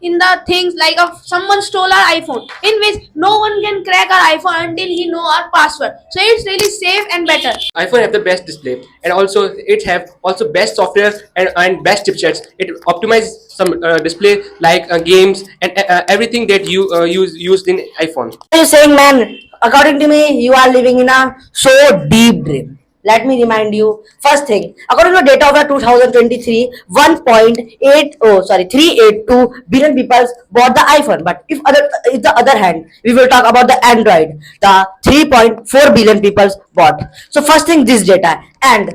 in the things like someone stole our iPhone, in which no one can crack our iPhone until he know our password. So it's really safe and better. iPhone have the best display, and also it have also best software and best chipsets. It optimizes some display like games and everything that you used in iPhone. What are you saying, man? According to me, you are living in a so deep dream. Let me remind you. First thing, according to data of the 2023, 382 billion people bought the iPhone. But if the other hand, we will talk about the Android. The 3.4 billion people bought. So first thing, this data. And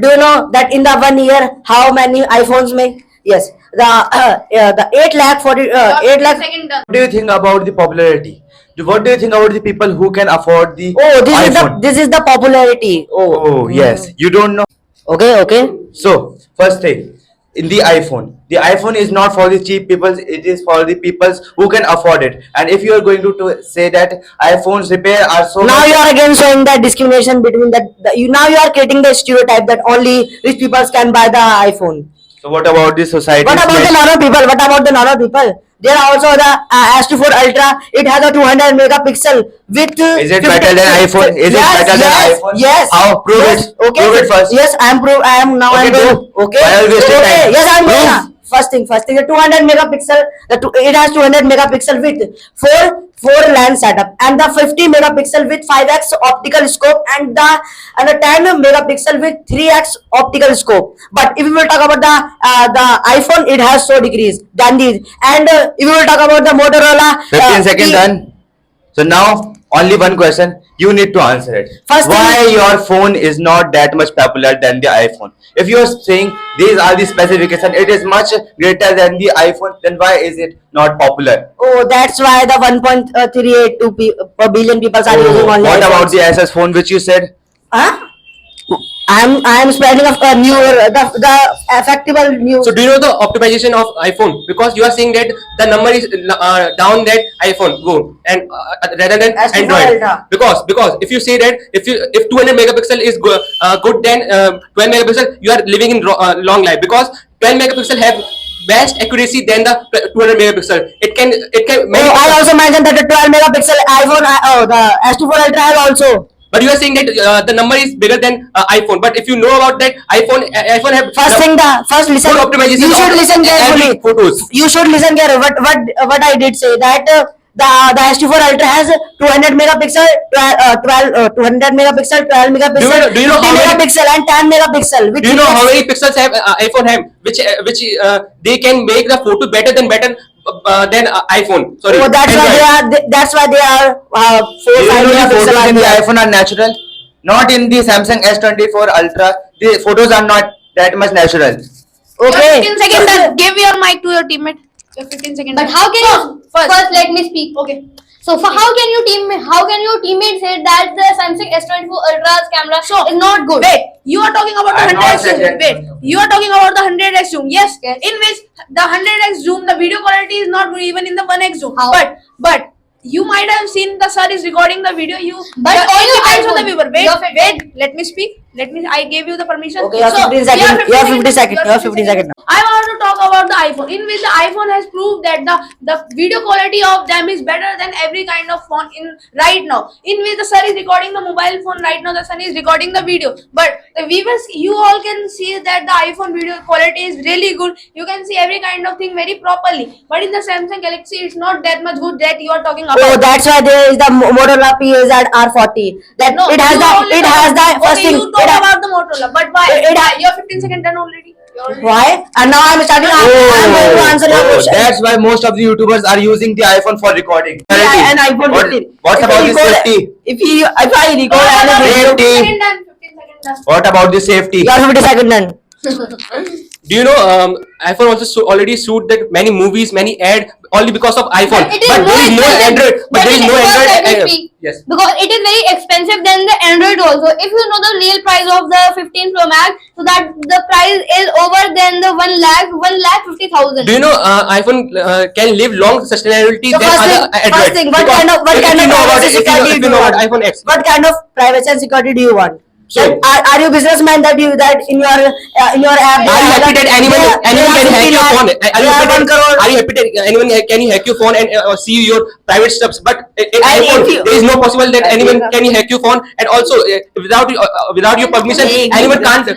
do you know that in the 1 year, how many iPhones make? Yes, the 8 lakh 8 lakh. Second done. What do you think about the popularity? What do you think about the people who can afford the Oh, iPhone? this is the popularity. Oh, yes. You don't know. Okay. So, first thing, in the iPhone is not for the cheap people, it is for the people who can afford it. And if you are going to say that iPhones repair are so Now much, you are again showing that discrimination between now you are creating the stereotype that only rich people can buy the iPhone. so what about the society? What about the normal people? What about the normal people? There are also the S24 Ultra. It has a 200 megapixel with. Is it better than iPhone? Is it better than iPhone? Yes. How? Prove it. Okay. Prove it first. Yes, I am proof. I am now. Okay, I am do. proof. Okay. Why are you wasting Okay. time? Yes, I am Proof. doing. First thing, the 200 megapixel. It has 200 megapixel with four lens setup and the 50 megapixel with 5x optical scope and the 10 megapixel with 3x optical scope. But if we will talk about the iPhone, it has so decreased than these. And if we will talk about the Motorola, 15 seconds done. So now only one question. You need to answer it. First thing- Why your phone is not that much popular than the iPhone? If you are saying these are the specifications, it is much greater than the iPhone, then why is it not popular? Oh, that's why the 1.382 billion people are using only What about iPhones. the SS phone which you said? Huh? I am spreading of the effectable news. So do you know the optimization of iPhone? Because you are saying that the number is down that iPhone go and rather than S24 Android. Ultra. Because if you say that if 200 megapixel is good then 12 megapixel, you are living in long life, because 12 megapixel have best accuracy than the 200 megapixel. It can Oh, I also mentioned that the 12 megapixel iPhone. The S24 Ultra has also. but you are saying that the number is bigger than iPhone. But if you know about that, iPhone have First listen. good optimization You should of listen carefully. every photos. You should listen carefully. What I did say that the S24 Ultra has 200 megapixel, 200 megapixel, 12 megapixel, Do you know 50 how many- megapixel and 10 megapixel. Do you know how many pixels have iPhone have, which they can make the photo better than iPhone? Sorry. Oh, that's why they are 4 Do you 5 know the megapixel. photos in the are- iPhone are natural? Not in the Samsung S24 Ultra. The photos are not that much natural. Okay. 15 seconds done. Give your mic to your teammate. Your 15 seconds. But done. how can you First. first let me speak? Okay. So for how can your teammate say that the Samsung S24 Ultra's camera is not good? Wait, you are talking about the I'm not 100x zoom. saying- Wait, you are talking about the 100x zoom. Yes, Yes. in which the 100x zoom, the video quality is not good even in the 1x zoom. How? But you might have seen the sir is recording the video. But it on your depends on the iPhone. viewer. Wait, Your fit- wait. Let me speak. I gave you the permission. Okay, you have 15 you have seconds. You have 50 seconds. You You have 50 seconds. I want to talk about the iPhone, in which the iPhone has proved that the video quality of them is better than every kind of phone in right now. In which the sir is recording the mobile phone right now, the son is recording the video. But the viewers, you all can see that the iPhone video quality is really good. You can see every kind of thing very properly. But in the Samsung Galaxy, it's not that much good that you are talking about. Oh, that's why there is the Motorola PZ R40. That No, it has you only the talk- first okay, thing. you talk about the Motorola, but why? You're 15 seconds done already. Why? And now I'm starting. I'm going to answer your question. That's why most of the YouTubers are using the iPhone for recording. Yeah, and iPhone What- 15. What If about I the record- safety? If I record anything, Safety. 15 seconds done. 15 seconds done. What about the safety? you have 50 seconds done. Do you know iPhone also already shoot that many movies, many ad only because of iPhone. But it is But there is no expensive. Android. But Let there is me no first Android. let me speak. Yes. Because it is very expensive than the Android also. If you know the real price of the 15 Pro Max, so that the price is over than the 1,50,000. Do you know iPhone can live long sustainability So than other Android? first thing, what Because kind of if you know about privacy it, if you know security do you about want? iPhone X. What kind of privacy and security do you want? So, Are you businessman that in your app? are you happy that anyone can hack your phone? Are you happy 1 crore? that anyone can hack your phone and see your private stuff? But in And iPhone, if you- there is no possible that anyone can hack your phone, and also without your permission, anyone can't.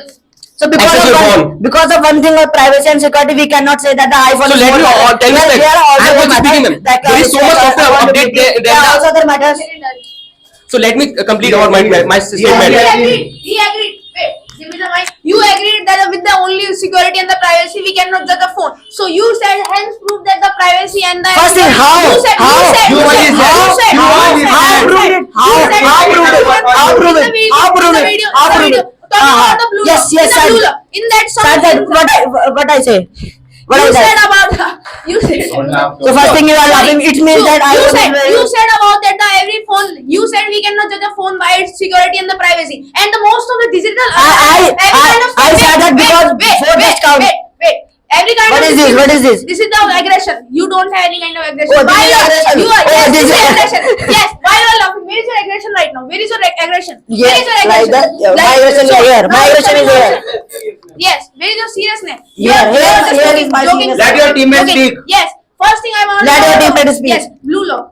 So Access your phone. because of one thing of privacy and security, we cannot say that the iPhone. So is let more me better. tell you There- that there are also I'm other also speaking, matters ma'am. that There is so much software update there than are the- also other matters. So let me complete about my He statement. agreed. He agreed. Wait, give me the mic. You agreed that with the only security and the privacy, we cannot judge the phone. So you said, hence prove that the privacy and the. First thing, how? You said. How? You said. You You only said. said. You said. How? You said. How You proved said. it? How? You said. How proved it? How proved it? How proved it? How proved it? Talking about the blue Yes, law. yes, In the sir. blue law. In that song. Sir, that what I say? What You I said said? about the. You said. So first thing you are laughing, it means that I you was said very- you said about that the every phone. You said we cannot judge a phone by its security and the privacy. And the most of the digital. every kind of I said that because phone just count. Wait. Every kind What of. is this? What is this? This is the aggression. You don't have any kind of aggression. Oh, this Why is you are- aggression. You are. Oh, Yes, this this is is- aggression. Yes. Why you are laughing? Where is your aggression right now? Where is your aggression? Where Yes, is your like aggression? that. Yeah, my aggression is here. My now aggression is here. Yes. Where is your seriousness? Here, You are here just is joking, my joking. seriousness. Let your teammate Joking. speak. Yes. First thing I want. Let your teammate speak. Yes. Blue law.